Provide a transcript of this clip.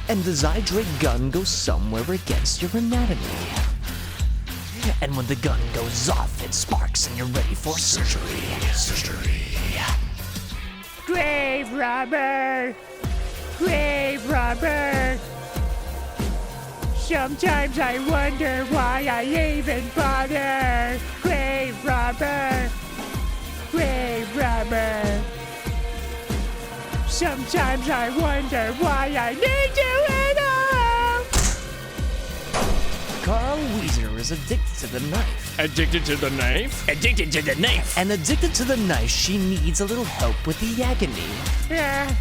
And the Zydrate gun goes somewhere against your anatomy. And when the gun goes off, it sparks and you're ready for surgery. Grave robber! Grave robber! Sometimes I wonder why I even bother. Grave robber! Grave robber! Sometimes I wonder why I need you at all! Carl Wheezer is addicted to the knife. Addicted to the knife? Addicted to the knife. And addicted to the knife, she needs a little help with the agony. Yeah.